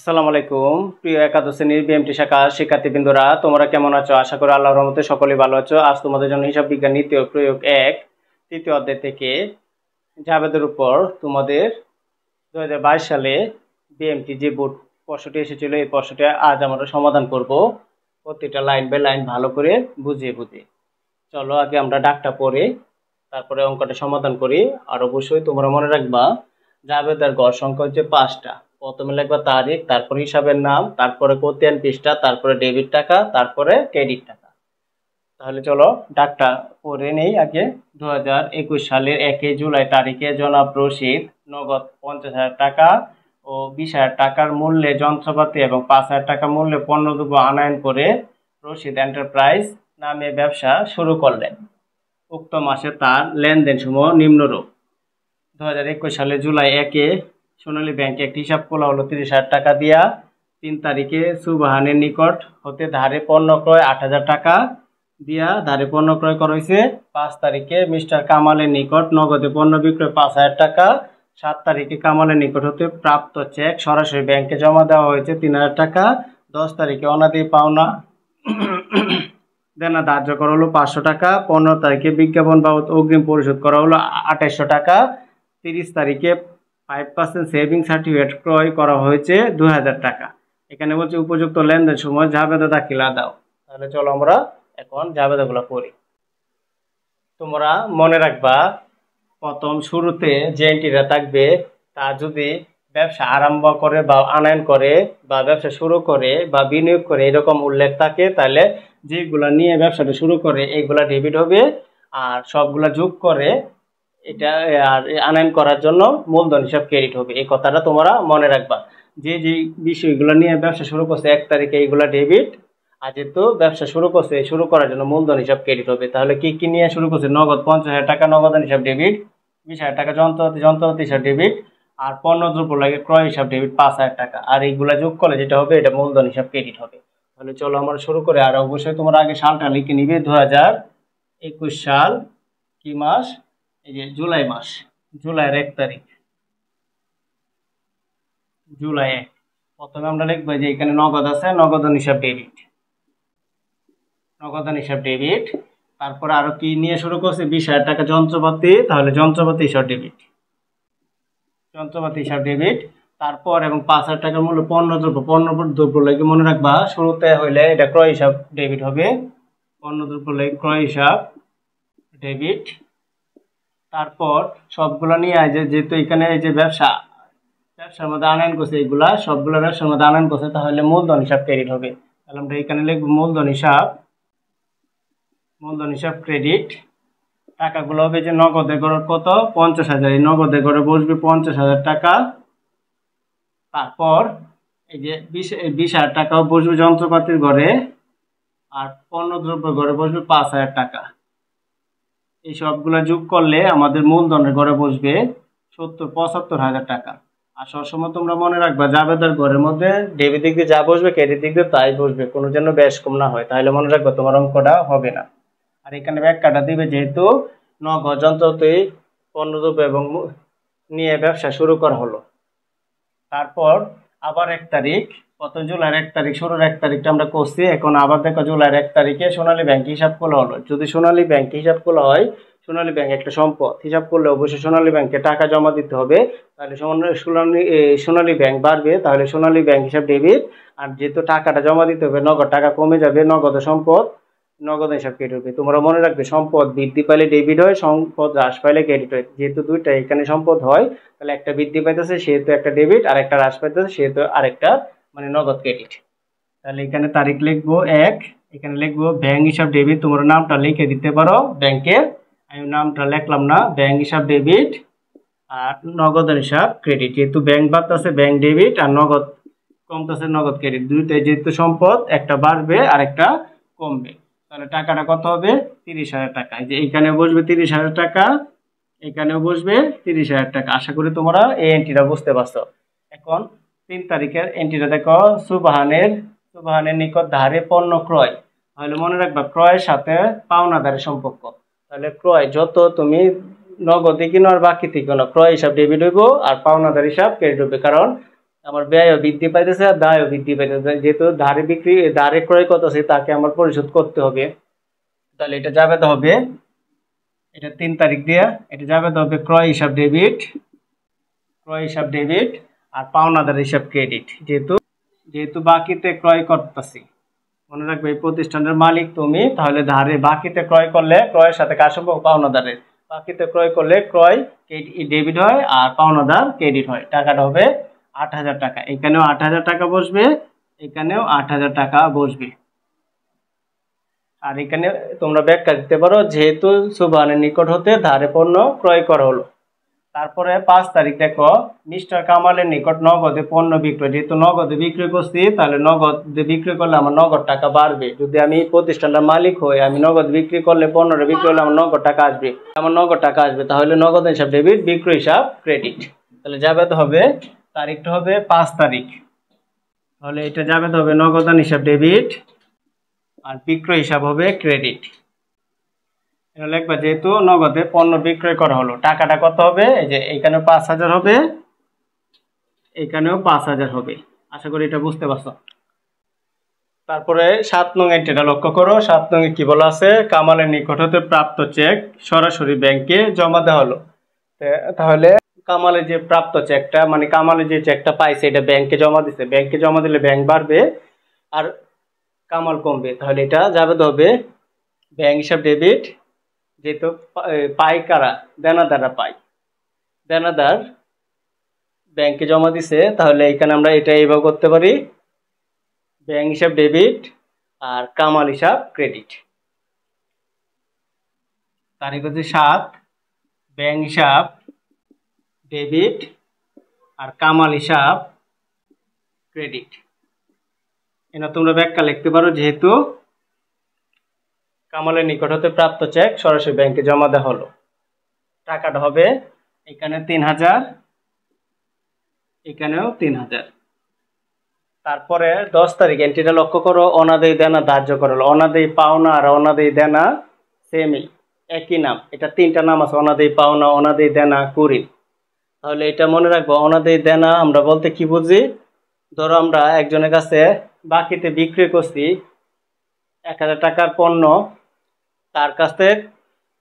আসসালামু আলাইকুম প্রিয় একাদশ শ্রেণীর বিএমটি শাখার শিক্ষার্থীবৃন্দরা, তোমরা কেমন আছো? আশা করি আল্লাহর রহমতে সকলেই ভালো আছো। আজ তোমাদের জন্য হিসাব বিজ্ঞান নীতি ও প্রয়োগ 1 তৃতীয় অধ্যায় থেকে জাবেদের উপর তোমাদের 2022 সালে বিএমটি যে বোর্ড প্রশ্নটি এসেছিল, এই প্রশ্নটি আজ আমরা সমাধান করব প্রতিটা লাইন বাই লাইন ভালো করে বুঝিয়ে বুঝিয়ে। চলো আগে আমরা ডাকটা পড়ে তারপরে অঙ্কটা সমাধান করি। আর অবশ্যই তোমরা মনে রাখবা জাবেদার গড় সংখ্যা হচ্ছে 5টা। প্রথমে লিখবা তারিখ, তারপরে হিসাবের নাম, তারপরে কোতিয়ান পৃষ্ঠা, তারপরে ডেবিট টাকা, তারপরে ক্রেডিট টাকা। তাহলে চলো ডাকটা পড়ে নেই আগে। 2021 সালের 1 জুলাই তারিখে জনাব রশিদ নগদ 50,000 টাকা ও 20,000 টাকার মূল্যে যন্ত্রপাতি এবং 5,000 টাকা মূল্যে পণ্যদ্রব্য আনয়ন করে রশিদ এন্টারপ্রাইজ নামে ব্যবসা শুরু করলেন। উক্ত মাসে তার লেনদেন সমূহ নিম্নরূপ। 2021 সালে জুলাই 1-এ সোনালী ব্যাংকে একটি হিসাব খোলা হলো 30,000 টাকা দিয়া। 3 তারিখে সুবাহানের নিকট হতে ধারে পণ্য ক্রয় 8,000 টাকা দিয়া ধারে পণ্য ক্রয় করা হয়েছে। 5 তারিখে মিস্টার কামালের নিকট নগদে পণ্য বিক্রয় 5,000 টাকা। 7 তারিখে কামালের নিকট হতে প্রাপ্ত চেক সরাসরি ব্যাংকে জমা দেওয়া হয়েছে 3,000 টাকা। 10 তারিখে অনাদি পাওনা দেনা ধার্য করা হলো 500 টাকা। 15 তারিখে বিজ্ঞাপন বাবদ অগ্রিম পরিশোধ করা হলো 2800 টাকা। 30 তারিখে 5% সেভিং সার্টিফিকেট ক্রয় করা হয়েছে 2,000 টাকা। এখানে বলছে উপযুক্ত লেনদেন সময় জাবেদা দাখিলা দাও। তাহলে চলো আমরা এখন জাবেদাগুলো পড়ি। তোমরা মনে রাখবা প্রথম শুরুতে যে এন্ট্রিটা থাকবে তা যদি ব্যবসা আরম্ভ করে বা আনয়ন করে বা ব্যবসা শুরু করে বা বিনিয়োগ করে এরকম উল্লেখ থাকে, তাহলে যেগুলা নিয়ে ব্যবসাটা শুরু করে এগুলা ডেবিট হবে। আর সবগুলা যোগ করে এটা আর আনয়ন করার জন্য মূলধন হিসাব ক্রেডিট হবে। এই কথাটা তোমরা মনে রাখবা। যে যে বিষয়গুলো নিয়ে ব্যবসা শুরু করছে 1 তারিখে এইগুলা ডেবিট, আর যেহেতু ব্যবসা শুরু করছে শুরু করার জন্য মূলধন হিসাব ক্রেডিট হবে। তাহলে কি কি নিয়ে শুরু করছে? নগদ 50,000 টাকা নগদান হিসাব ডেবিট, 20,000 টাকা যন্ত্রপাতি হিসাব ডেবিট, আর পণ্য দ্রব্য লাগে ক্রয় হিসাব ডেবিট 5,000 টাকা। আর এইগুলা যোগ করলে যেটা হবে এটা মূলধন হিসাব ক্রেডিট হবে। তাহলে চলো আমরা শুরু করে। আর অবশ্যই তোমরা আগে সালটা লিখে নিবে। 2021 সাল কি মাস? এই যে জুলাই মাস, জুলাইয়ের 1 তারিখ, জুলাই 1। প্রথমে আমরা লিখবো যে এখানে নগদ আছে, নগদান হিসাব ডেবিট, নগদান হিসাব ডেবিট। তারপরে আরো কি নিয়ে শুরু করছে? 20,000 টাকা যন্ত্রপাতি, তাহলে যন্ত্রপাতি হিসাব ডেবিট, যন্ত্রপাতি হিসাব ডেবিট। তারপর এবং 5,000 টাকার মূল্য পণ্য দ্রব্য লাগে মনে রাখবা শুরুতে হইলে এটা ক্রয় হিসাব ডেবিট হবে। পণ্য দ্রব্য লাগে ক্রয় হিসাব ডেবিট। তারপর সবগুলো নিয়ে যেহেতু এখানে এই যে ব্যবসার মধ্যে আনয়ন করছে, এইগুলা সবগুলো ব্যবসার মধ্যে আনয়ন করছে, তাহলে মূলধন হিসাব ক্রেডিট হবে। তাহলে আমরা এখানে লিখবো মূলধন হিসাব ক্রেডিট। টাকাগুলো হবে যে নগদে গড়ে কত? 50,000। এই নগদে গড়ে বসবে 50,000 টাকা। তারপর এই যে 20,000 টাকাও বসবে যন্ত্রপাতির ঘরে, আর পণ্য দ্রব্য ঘরে বসবে 5,000 টাকা। এই সবগুলা যোগ করলে আমাদের মূলধনের ঘরে বসবে 75,000 টাকা। আর সবসময় তোমরা মনে রাখবা জাবেদার ঘরের মধ্যে ডেবিট দিক দিয়ে যা বসবে ক্রেডিট দিক দিয়ে তাই বসবে, কোনো যেন বেশ কম না হয়। তাহলে মনে রাখবা তোমার অঙ্কটা হবে না। আর এখানে ব্যাখ্যাটা দিবে যেহেতু নগদ যন্ত্রপাতি পণ্যদ্রব্য এবং নিয়ে ব্যবসা শুরু করা হলো। তারপর আবার 1 তারিখ, কত? জুলাইয়ের 1 তারিখ, শুরুর 1 তারিখটা আমরা করছি। এখন আবার দেখো জুলাইয়ের 1 তারিখে সোনালী ব্যাংক হিসাব খোলা হলো। যদি সোনালী ব্যাংক হিসাব খোলা হয়, সোনালী ব্যাংক একটা সম্পদ, হিসাব করলে অবশ্যই সোনালী ব্যাংকে টাকা জমা দিতে হবে। তাহলে সোনালী ব্যাংক বাড়বে, তাহলে সোনালী ব্যাংক হিসাব ডেবিট। আর যেহেতু টাকাটা জমা দিতে হবে, নগদ টাকা কমে যাবে, নগদ সম্পদ, নগদ হিসাব ক্রেডিট হবে। তোমরা মনে রাখবে সম্পদ বৃদ্ধি পাইলে ডেবিট হয়, সম্পদ হ্রাস পাইলে ক্রেডিট হয়। যেহেতু দুইটা এখানে সম্পদ হয়, তাহলে একটা বৃদ্ধি পাইতেছে সেহেতু একটা ডেবিট, আর একটা হ্রাস পাইতেছে সেহেতু আরেকটা মানে নগদ ক্রেডিট। তাহলে এখানে তারিখ লিখবো 1, এখানে লিখবো ব্যাংক হিসাব ডেবিট। তোমরা নামটা লিখে দিতে পারো ব্যাংকের, আমি নামটা লিখলাম না। ব্যাংক হিসাব ডেবিট আর নগদ হিসাব ক্রেডিট। যেহেতু ব্যাংক বাড়তেছে ব্যাংক ডেবিট, আর নগদ কমতেছে নগদ ক্রেডিট। দুইটাই যেহেতু সম্পদ, একটা বাড়বে আর একটা কমবে। তাহলে টাকাটা কত হবে? 30,000 টাকা। এই যে এখানে বসবে 30,000 টাকা, এখানেও বসবে 30,000 টাকা। আশা করি তোমরা এই এন্ট্রিটা বুঝতে পারছো। এখন 3 তারিখের এন্ট্রিটা দেখো, সুবাহানের নিকট ধারে পণ্য ক্রয়। তাহলে মনে রাখবা ক্রয়ের সাথে পাওনাদারের সম্পর্ক। তাহলে ক্রয় যত তুমি নগদে কিনো আর বাকি থেকে কিনো, ক্রয় হিসাব ডেবিট হইব আর পাওনাদার হিসাব ক্রেডিট হবে। কারণ আমার ব্যয়ও বৃদ্ধি পাইতেছে আর দায়ও বৃদ্ধি পাইতেছে, যেহেতু ধারে ক্রয় করতেছে তাকে আমার পরিশোধ করতে হবে। তাহলে এটা যাবে তো হবে, এটা 3 তারিখ দিয়ে এটা যাবে তো হবে ক্রয় হিসাব ডেবিট আর পাওনাদার হিসাব ক্রেডিট। যেহেতু যেহেতু বাকিতে ক্রয় করতেছি, মনে রাখবে এই প্রতিষ্ঠানের মালিক তুমি, তাহলে ধারে বাকিতে ক্রয় করলে ক্রয়ের সাথে কার সম্পর্ক? পাওনাদারের। বাকিতে ক্রয় করলে ক্রয় ডেবিট হয় আর পাওনাদার ক্রেডিট হয়। টাকাটা হবে 8,000 টাকা। এখানেও 8,000 টাকা বসবে, এখানেও 8,000 টাকা বসবে। আর এখানে তোমরা ব্যাখ্যা দিতে পারো, যেহেতু সুবহানের নিকট হতে ধারে পণ্য ক্রয় করা হলো। তারপরে 5 তারিখ দেখো, মিস্টার কামালের নিকট নগদে পণ্য বিক্রয়। যেহেতু নগদে বিক্রি করছি, তাহলে নগদে বিক্রি করলে আমার নগদ টাকা বাড়বে। যদি আমি প্রতিষ্ঠানটার মালিক হই, আমি নগদ বিক্রি করলে, পণ্যটা বিক্রি করলে আমার নগদ টাকা আসবে। তাহলে নগদ হিসাব ডেবিট, বিক্রয় হিসাব ক্রেডিট। তাহলে যাবে তো হবে, তারিখটা হবে 5 তারিখ। তাহলে এটা যাবে তো হবে নগদান হিসাব ডেবিট আর বিক্রয় হিসাব হবে ক্রেডিট। এটা লিখবা, যেহেতু নগদে পণ্য বিক্রয় করা হলো। টাকাটা কত হবে? এই যে এখানে 5,000 হবে, এখানেও 5,000 হবে। আশা করি এটা বুঝতে পারছো। তারপরে 7 নং এন্ট্রিটা লক্ষ্য করো। 7 নং এ কি বলা আছে? কামালের নিকট হতে প্রাপ্ত চেক সরাসরি ব্যাংকে জমা দেওয়া হলো। তাহলে কামালের যে প্রাপ্ত চেকটা, মানে কামালের যে চেকটা পাইছে, এটা ব্যাংকে জমা দিছে। ব্যাংকে জমা দিলে ব্যাংক বাড়বে আর কামাল কমবে। তাহলে এটা যাবে তো হবে ব্যাংক হিসাব ডেবিট। যেহেতু পাই কারা? দেনাদাররা পাই, দেনাদার ব্যাংকে জমা দিছে, তাহলে এখানে আমরা এটা এইভাবে করতে পারি, ব্যাংক হিসাব ডেবিট আর কামাল হিসাব ক্রেডিট। তারিখ হচ্ছে 7, ব্যাংক হিসাব ডেবিট আর কামাল হিসাব ক্রেডিট। এটা তোমরা ব্যাখ্যা লিখতে পারো, যেহেতু কামালের নিকট হতে প্রাপ্ত চেক সরাসরি ব্যাংকে জমা দেওয়া হলো। টাকাটা হবে এখানে 3,000, এখানেও 3,000। তারপরে 10 তারিখ এন্ট্রিটা লক্ষ্য করো। অনাদায়ী দেনা ধার্য করা হলো। অনাদায়ী পাওনা আর অনাদায়ী দেনা সেমই, একই নাম। এটা 3টা নাম আছে, অনাদায়ী পাওনা, অনাদায়ী দেনা, কুড়ি। তাহলে এটা মনে রাখবো, অনাদায়ী দেনা আমরা বলতে কি বুঝি? ধরো আমরা একজনের কাছে বাকিতে বিক্রি করছি 1,000 টাকার পণ্য, তার কাছে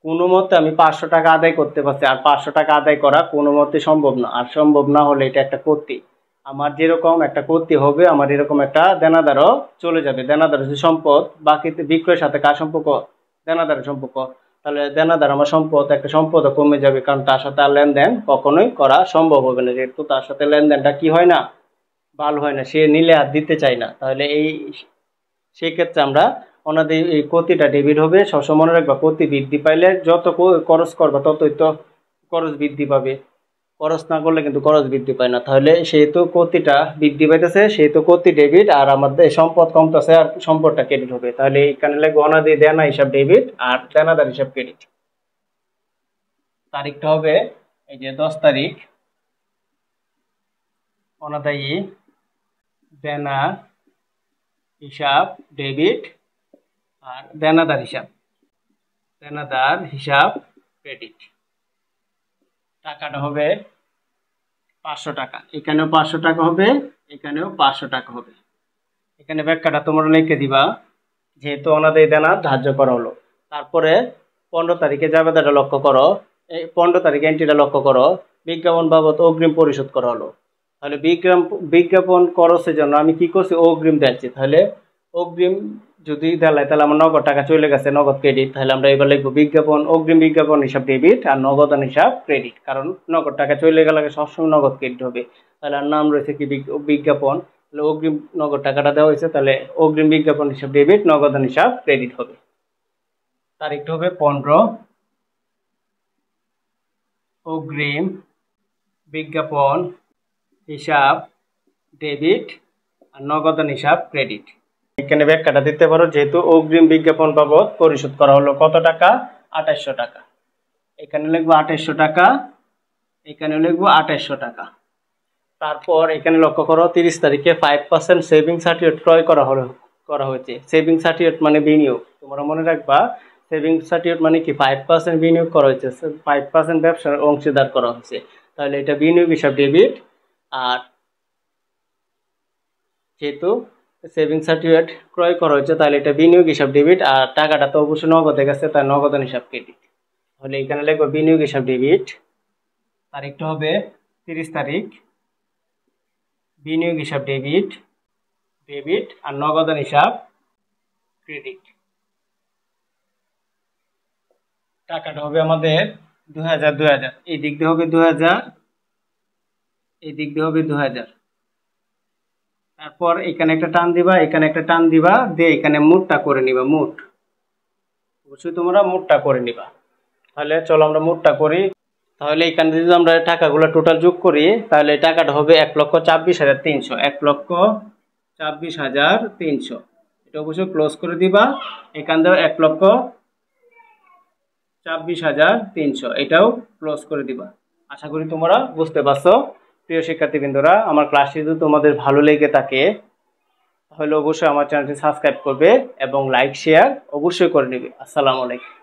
কোনো মতে আমি 500 টাকা আদায় করতে পারছি, আর 500 টাকা আদায় করা কোনো মতে সম্ভব না। আর সম্ভব না হলে এটা একটা ক্ষতি। আমার যেরকম একটা ক্ষতি হবে, আমার এরকম একটা দেনাদারও চলে যাবে। দেনাদার হচ্ছে সম্পদ, বাকিতে বিক্রয়ের সাথে কার সম্পর্ক? দেনাদারের সম্পর্ক। তাহলে দেনাদার আমার সম্পদ, একটা সম্পদও কমে যাবে, কারণ তার সাথে আর লেনদেন কখনোই করা সম্ভব হবে না। যেহেতু তার সাথে লেনদেনটা কি হয় না? ভালো হয় না, সে নিলে আর দিতে চায় না। তাহলে সেই ক্ষেত্রে আমরা ওনাদের এই ক্ষতিটা ডেবিট হবে। সবসময় মনে রাখবা, ক্ষতি বৃদ্ধি পাইলে যত খরচ করবা ততই তো খরচ বৃদ্ধি পাবে। খরচ না করলে কিন্তু খরচ বৃদ্ধি পায় না। তাহলে সেহেতু ক্ষতিটা বৃদ্ধি পাইতেছে, সেহেতু ক্ষতি ডেবিট, আর আমাদের সম্পদ কমতেছে আর সম্পদটা ক্রেডিট হবে। তাহলে এখানে লাগবে অনাদায়ী দেনা হিসাব ডেবিট আর দেনাদার হিসাব ক্রেডিট। তারিখটা হবে এই যে 10 তারিখ। অনাদায়ী দেনা হিসাব ডেবিট আর দেনাদার হিসাব ক্রেডিট। টাকাটা হবে 500 টাকা। এখানেও 500 টাকা হবে, এখানেও 500 টাকা হবে। এখানে ব্যাখ্যাটা তোমরা লিখে দিবা, যেহেতু অনাদায়ী দেনা ধার্য করা হলো। তারপরে 15 তারিখে জাবেদাটা লক্ষ্য করো। এই 15 তারিখে এন্ট্রিটা লক্ষ্য করো। বিজ্ঞাপন বাবদ অগ্রিম পরিশোধ করা হলো। তাহলে বিজ্ঞাপন খরচের জন্য আমি কি করছি? অগ্রিম দিচ্ছি। তাহলে অগ্রিম যদি দেয়, তাহলে আমার নগদ টাকা চলে গেছে, নগদ ক্রেডিট। তাহলে আমরা এবার লিখবো অগ্রিম বিজ্ঞাপন হিসাব ডেবিট আর নগদান হিসাব ক্রেডিট, কারণ নগদ টাকা চলে গেলে সবসময় নগদ ক্রেডিট হবে। তাহলে আর নাম রয়েছে কি? বিজ্ঞাপন। তাহলে অগ্রিম নগদ টাকাটা দেওয়া হয়েছে, তাহলে অগ্রিম বিজ্ঞাপন হিসাব ডেবিট, নগদান হিসাব ক্রেডিট হবে। তারিখটা হবে 15। অগ্রিম বিজ্ঞাপন হিসাব ডেবিট আর নগদান হিসাব ক্রেডিট। এখানে ব্যাখ্যাটা দিতে পারো, যেহেতু অগ্রিম বিজ্ঞাপন বাবদ পরিশোধ করা হলো কত টাকা? 2800 টাকা। এখানে লিখবো 2800 টাকা, এখানে লিখবো 2800 টাকা। তারপর এখানে লক্ষ্য করো, 30 তারিখে 5% সেভিং সার্টিফিকেট ক্রয় করা হয়েছে। সেভিং সার্টিফিকেট মানে বিনিয়োগ। তোমরা মনে রাখবা, সেভিং সার্টিফিকেট মানে কি? 5% বিনিয়োগ করা হয়েছে, 5% ব্যবসার অংশীদার করা হয়েছে। তাহলে এটা বিনিয়োগ হিসাব ডেবিট আর যেহেতু সেভিং সার্টিফিকেট ক্রয় করা হয়েছে তাহলে এটা বিনিয়োগ হিসাব ডেবিট, আর টাকাটা তো অবশ্যই নগদে গেছে তাই নগদান হিসাব ক্রেডিট। তাহলে এখানে লিখবো বিনিয়োগ হিসাব ডেবিট, তারিখটা হবে 30 তারিখ, বিনিয়োগ হিসাব ডেবিট ডেবিট আর নগদান হিসাব ক্রেডিট। টাকাটা হবে আমাদের 2000 এই দিক দিয়ে হবে 2000, এই দিক দিয়ে হবে 2000। তারপর এখানে একটা টান দিবা, এখানে একটা টান দিবা, দিয়ে এখানে মুটটা করে নিবা। মুট অবশ্যই তোমরা মুটটা করে নিবা। তাহলে চলো আমরা মুটটা করি। তাহলে এখানে যদি আমরা টাকাগুলো টোটাল যোগ করি তাহলে টাকাটা হবে 1,24,300, 1,24,300। এটা অবশ্যই ক্লোজ করে দিবা। এখান থেকে 1,24,300 এটাও ক্লোজ করে দিবা। আশা করি তোমরা বুঝতে পারছো। প্রিয় শিক্ষার্থীবৃন্দরা, আমার ক্লাসটি যদি তোমাদের ভালো লেগে থাকে তাহলে অবশ্যই আমার চ্যানেলটি সাবস্ক্রাইব করবে এবং লাইক শেয়ার অবশ্যই করে নেবে। আসসালামু আলাইকুম।